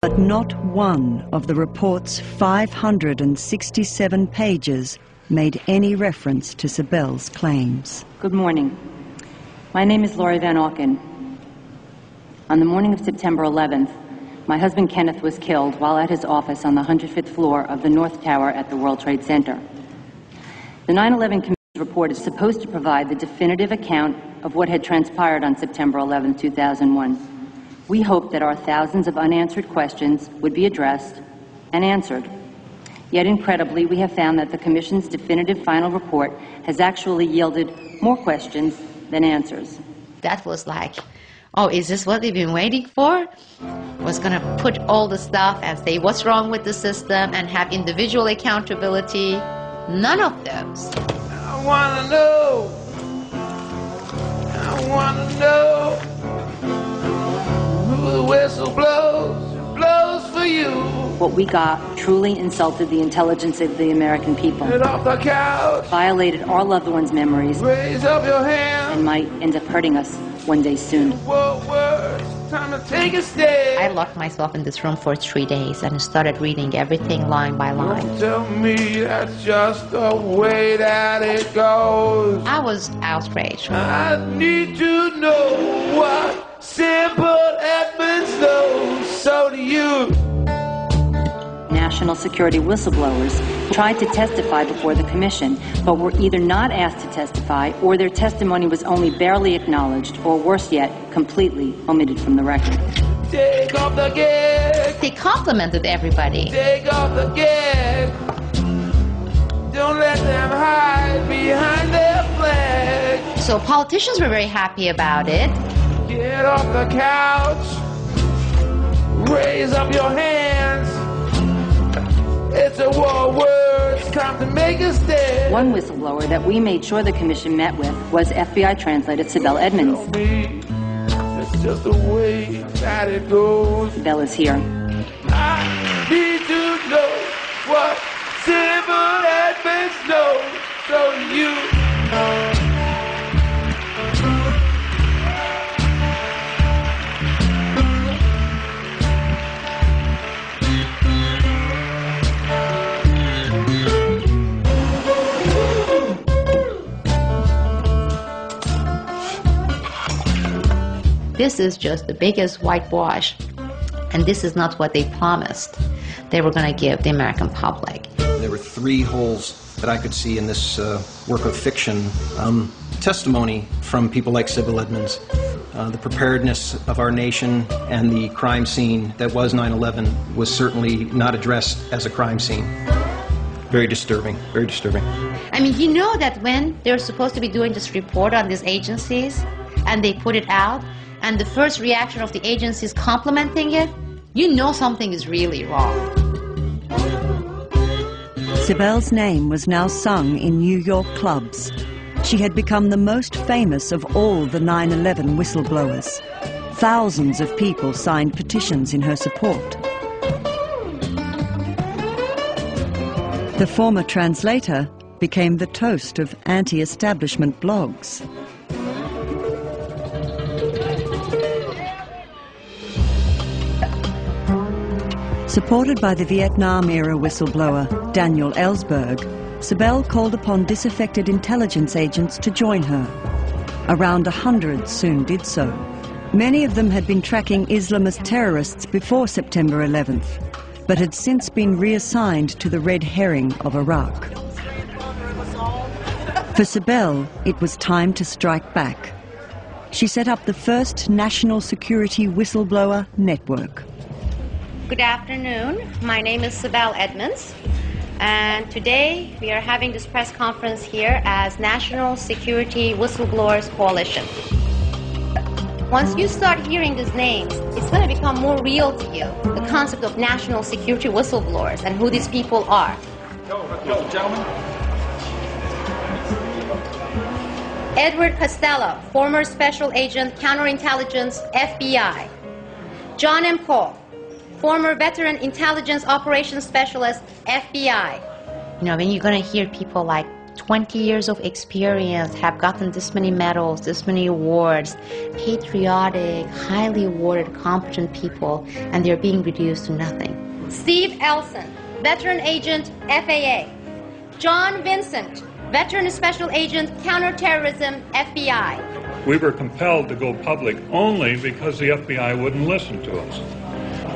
But not one of the report's 567 pages made any reference to Sibel's claims. Good morning. My name is Laurie Van Auken. On the morning of September 11th, my husband Kenneth was killed while at his office on the 105th floor of the North Tower at the World Trade Center. The 9/11 Commission report is supposed to provide the definitive account of what had transpired on September 11, 2001. We hoped that our thousands of unanswered questions would be addressed and answered. Yet incredibly, we have found that the Commission's definitive final report has actually yielded more questions than answers. That was like, oh, is this what we've been waiting for? Was going to put all the stuff and say what's wrong with the system and have individual accountability. None of those. I want to know. I want to know who the whistle blows for you. What we got truly insulted the intelligence of the American people. Get off the couch. Violated our loved ones' memories. Raise up your hand. And might end up hurting us one day soon. Time to take a stand. I locked myself in this room for 3 days and started reading everything line by line. Don't tell me that's just the way that it goes. I was outraged. I need to know what Sibel Edmonds knows. So do you. National security whistleblowers tried to testify before the Commission, but were either not asked to testify or their testimony was only barely acknowledged, or worse yet, completely omitted from the record. Take off the gag. They complimented everybody. Take off the gag. Don't let them hide behind their flag. So politicians were very happy about it. Get off the couch. Raise up your hands. It's a war word. It's time to make a stand. One whistleblower that we made sure the Commission met with was FBI translator Sibel Edmonds. It's just the way that it goes. Sibel is here. I need to know what Sibel Edmonds knows. So do you. This is just the biggest whitewash, and this is not what they promised they were going to give the American public. There were 3 holes that I could see in this work of fiction. Testimony from people like Sibel Edmonds, the preparedness of our nation, and the crime scene that was 9/11 was certainly not addressed as a crime scene. Very disturbing, very disturbing. I mean, you know that when they're supposed to be doing this report on these agencies, and they put it out, and the first reaction of the agency is complimenting it, you know something is really wrong. Sibel's name was now sung in New York clubs. She had become the most famous of all the 9/11 whistleblowers. Thousands of people signed petitions in her support. The former translator became the toast of anti-establishment blogs. Supported by the Vietnam-era whistleblower Daniel Ellsberg, Sibel called upon disaffected intelligence agents to join her. Around 100 soon did so. Many of them had been tracking Islamist terrorists before September 11th, but had since been reassigned to the red herring of Iraq. For Sibel, it was time to strike back. She set up the first national security whistleblower network. Good afternoon. My name is Sibel Edmonds, and today we are having this press conference here as National Security Whistleblowers Coalition. Once you start hearing these names, it's going to become more real to you, the concept of national security whistleblowers and who these people are. Yo, gentlemen. Edward Costello, former Special Agent, Counterintelligence, FBI. John M. Cole, former Veteran Intelligence Operations Specialist, FBI. You know, when you're going to hear people like 20 years of experience, have gotten this many medals, this many awards, patriotic, highly awarded, competent people, and they're being reduced to nothing. Steve Elson, veteran agent, FAA. John Vincent, veteran special agent, counterterrorism, FBI. We were compelled to go public only because the FBI wouldn't listen to us.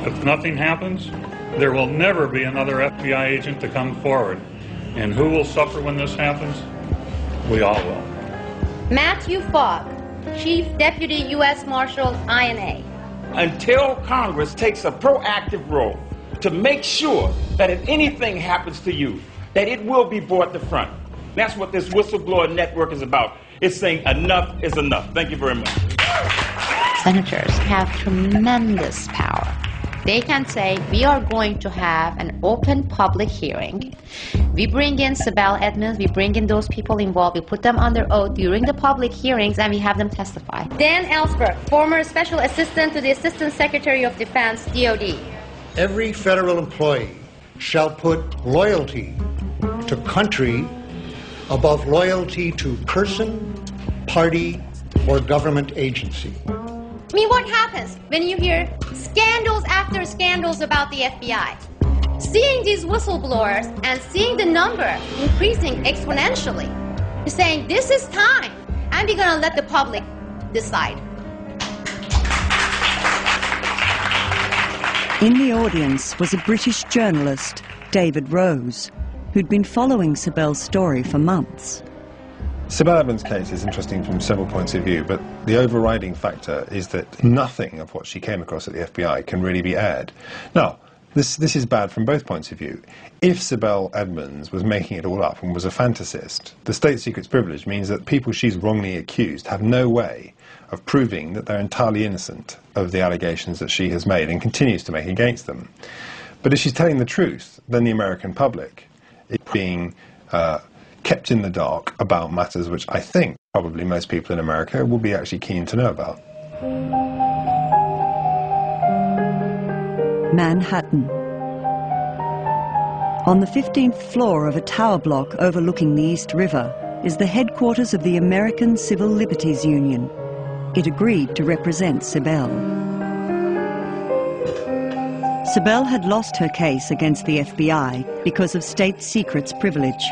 If nothing happens, there will never be another FBI agent to come forward. And who will suffer when this happens? We all will. Matthew Fogg, Chief Deputy U.S. Marshal, INA. Until Congress takes a proactive role to make sure that if anything happens to you, that it will be brought to front. That's what this whistleblower network is about. It's saying enough is enough. Thank you very much. Senators have tremendous power. They can say, we are going to have an open public hearing. We bring in Sibel Edmonds, we bring in those people involved, we put them under oath during the public hearings, and we have them testify. Dan Ellsberg, former Special Assistant to the Assistant Secretary of Defense, DOD. Every federal employee shall put loyalty to country above loyalty to person, party, or government agency. I mean, what happens when you hear scandals after scandals about the FBI? Seeing these whistleblowers and seeing the number increasing exponentially, you're saying this is time, and we're going to let the public decide. In the audience was a British journalist, David Rose, who'd been following Sibel's story for months. Sibel Edmonds' case is interesting from several points of view, but the overriding factor is that nothing of what she came across at the FBI can really be aired. Now, this is bad from both points of view. If Sibel Edmonds was making it all up and was a fantasist, the state secret's privilege means that people she's wrongly accused have no way of proving that they're entirely innocent of the allegations that she has made and continues to make against them. But if she's telling the truth, then the American public is being kept in the dark about matters which I think probably most people in America will be actually keen to know about. Manhattan. On the 15th floor of a tower block overlooking the East River is the headquarters of the American Civil Liberties Union. It agreed to represent Sibel. Sibel had lost her case against the FBI because of state secrets privilege.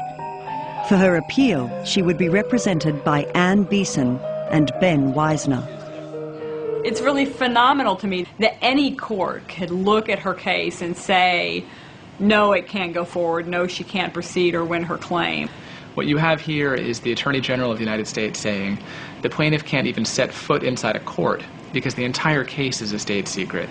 For her appeal, she would be represented by Ann Beeson and Ben Wisner. It's really phenomenal to me that any court could look at her case and say, no, it can't go forward, no, she can't proceed or win her claim. What you have here is the Attorney General of the United States saying the plaintiff can't even set foot inside a court because the entire case is a state secret.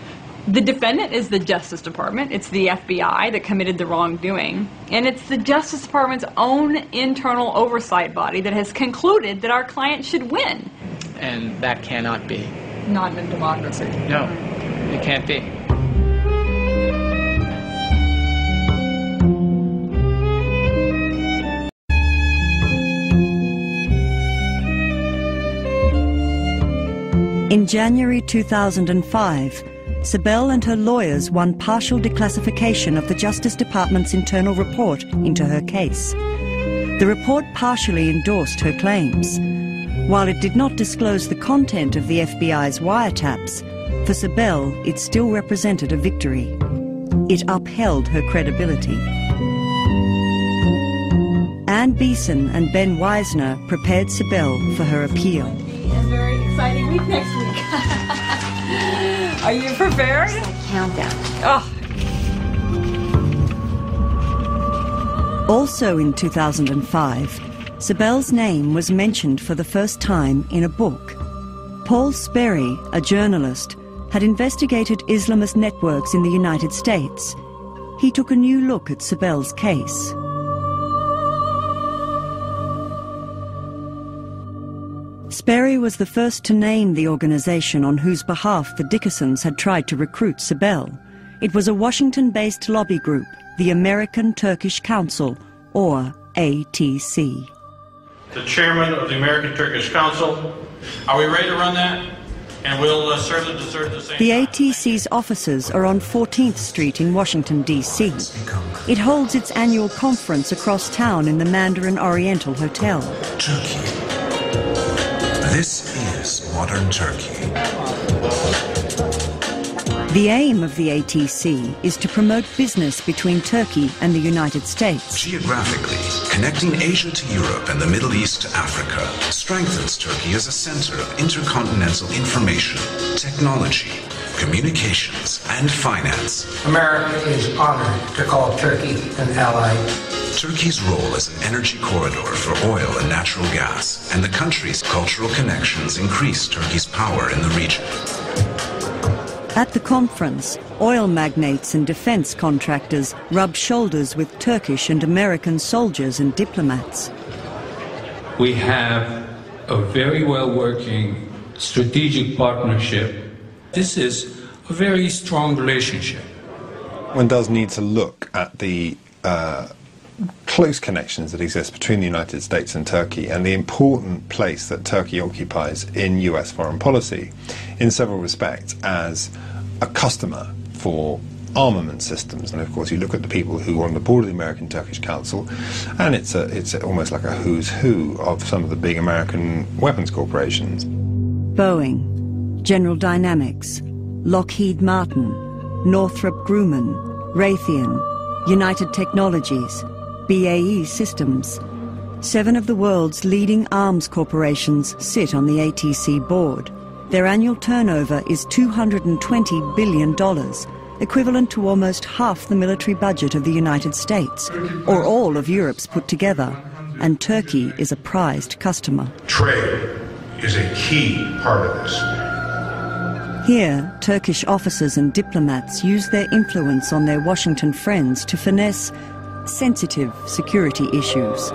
The defendant is the Justice Department. It's the FBI that committed the wrongdoing. And it's the Justice Department's own internal oversight body that has concluded that our client should win. And that cannot be. Not in a democracy. No, it can't be. In January 2005, Sibel and her lawyers won partial declassification of the Justice Department's internal report into her case. The report partially endorsed her claims. While it did not disclose the content of the FBI's wiretaps, for Sibel it still represented a victory. It upheld her credibility. Ann Beeson and Ben Wisner prepared Sibel for her appeal. A very exciting week next week. Are you prepared? Countdown. Oh. Also in 2005, Sibel's name was mentioned for the first time in a book. Paul Sperry, a journalist, had investigated Islamist networks in the United States. He took a new look at Sibel's case. Sperry was the first to name the organization on whose behalf the Dickersons had tried to recruit Sibel. It was a Washington-based lobby group, the American Turkish Council, or ATC. The chairman of the American Turkish Council. Are we ready to run that? and we'll serve the dessert at the same The time. ATC's offices are on 14th Street in Washington, D.C. It holds its annual conference across town in the Mandarin Oriental Hotel. Turkey. This is modern Turkey. The aim of the ATC is to promote business between Turkey and the United States. Geographically, connecting Asia to Europe and the Middle East to Africa strengthens Turkey as a center of intercontinental information, technology, communications, and finance. America is honored to call Turkey an ally. Turkey's role as an energy corridor for oil and natural gas, and the country's cultural connections increase Turkey's power in the region. At the conference, oil magnates and defense contractors rub shoulders with Turkish and American soldiers and diplomats. We have a very well-working strategic partnership. This is a very strong relationship. One does need to look at the close connections that exist between the United States and Turkey and the important place that Turkey occupies in US foreign policy in several respects as a customer for armament systems. And of course you look at the people who are on the board of the American-Turkish Council, and it's almost like a who's who of some of the big American weapons corporations. Boeing, General Dynamics, Lockheed Martin, Northrop Grumman, Raytheon, United Technologies, BAE Systems. 7 of the world's leading arms corporations sit on the ATC board. Their annual turnover is $220 billion, equivalent to almost half the military budget of the United States, or all of Europe's put together, and Turkey is a prized customer. Trade is a key part of this. Here, Turkish officers and diplomats use their influence on their Washington friends to finesse sensitive security issues.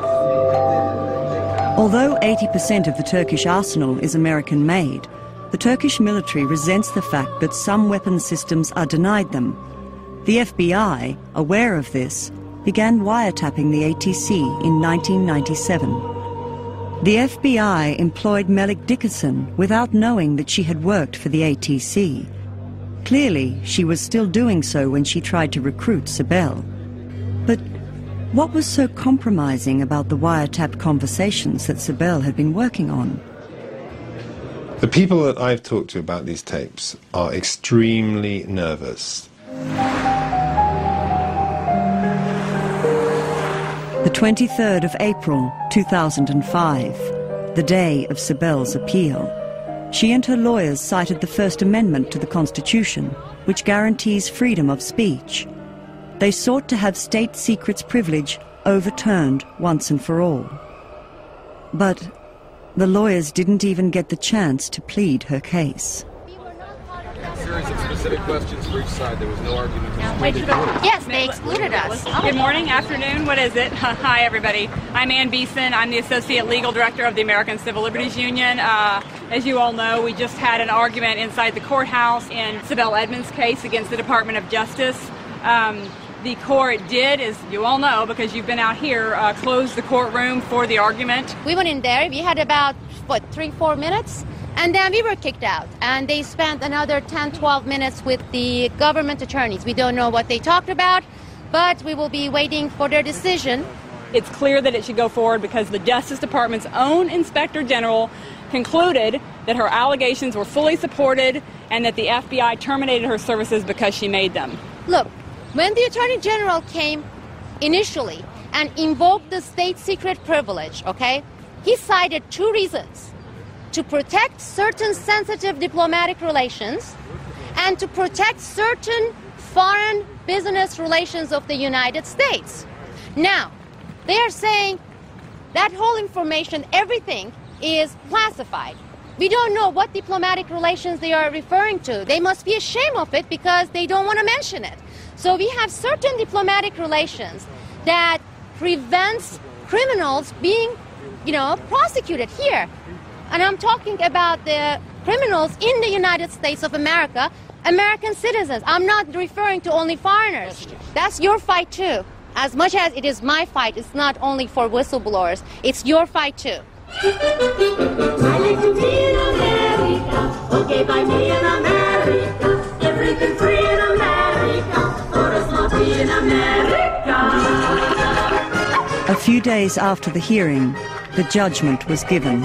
Although 80% of the Turkish arsenal is American-made, the Turkish military resents the fact that some weapon systems are denied them. The FBI, aware of this, began wiretapping the ATC in 1997. The FBI employed Melik Dickerson without knowing that she had worked for the ATC. Clearly, she was still doing so when she tried to recruit Sibel. But what was so compromising about the wiretapped conversations that Sibel had been working on? The people that I've talked to about these tapes are extremely nervous. The 23rd of April, 2005, the day of Sibel's appeal. She and her lawyers cited the First Amendment to the Constitution, which guarantees freedom of speech. They sought to have state secrets privilege overturned once and for all. But the lawyers didn't even get the chance to plead her case. A series of specific questions for each side. There was no argument. Yes, they excluded us. Good morning, afternoon, what is it? Hi, everybody. I'm Ann Beeson. I'm the Associate Legal Director of the American Civil Liberties Union. As you all know, we just had an argument inside the courthouse in Sibel Edmonds' case against the Department of Justice. The court did, as you all know, because you've been out here, close the courtroom for the argument. We went in there. We had about, 3-4 minutes? And then we were kicked out. And they spent another 10-12 minutes with the government attorneys. We don't know what they talked about, but we will be waiting for their decision. It's clear that it should go forward because the Justice Department's own Inspector General concluded that her allegations were fully supported and that the FBI terminated her services because she made them. Look, when the Attorney General came initially and invoked the state secret privilege, okay, he cited 2 reasons: to protect certain sensitive diplomatic relations and to protect certain foreign business relations of the United States. Now, they are saying that whole information, everything, is classified. We don't know what diplomatic relations they are referring to. They must be ashamed of it because they don't want to mention it. So we have certain diplomatic relations that prevents criminals being, prosecuted here. And I'm talking about the criminals in the United States of America, American citizens. I'm not referring to only foreigners. That's your fight too. As much as it is my fight, it's not only for whistleblowers. It's your fight too. America, okay by me in America, everything free in America, or us not be in America. A few days after the hearing, the judgment was given.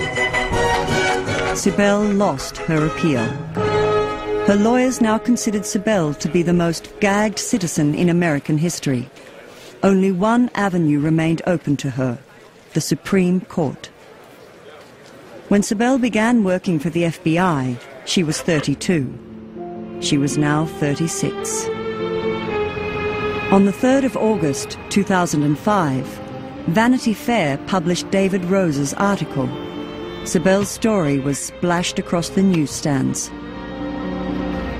Sibel lost her appeal. Her lawyers now considered Sibel to be the most gagged citizen in American history. Only one avenue remained open to her, the Supreme Court. When Sibel began working for the FBI, she was 32. She was now 36. On the 3rd of August 2005, Vanity Fair published David Rose's article. Sibel's story was splashed across the newsstands.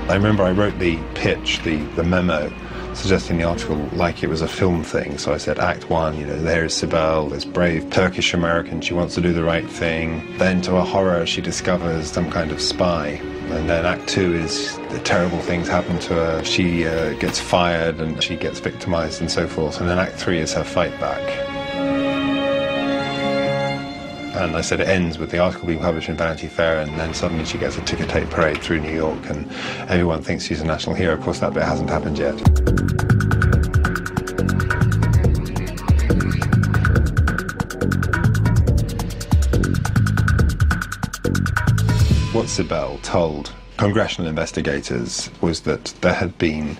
I remember I wrote the pitch, the memo, suggesting the article like it was a film thing. So I said, Act 1, you know, there is Sibel, this brave Turkish American, she wants to do the right thing. Then to her horror, she discovers some kind of spy. And then Act 2 is the terrible things happen to her. She gets fired and she gets victimized and so forth. And then Act 3 is her fight back. And I said it ends with the article being published in Vanity Fair, and then suddenly she gets a ticker tape parade through New York, and everyone thinks she's a national hero. Of course, that bit hasn't happened yet. What Sibel told congressional investigators was that there had been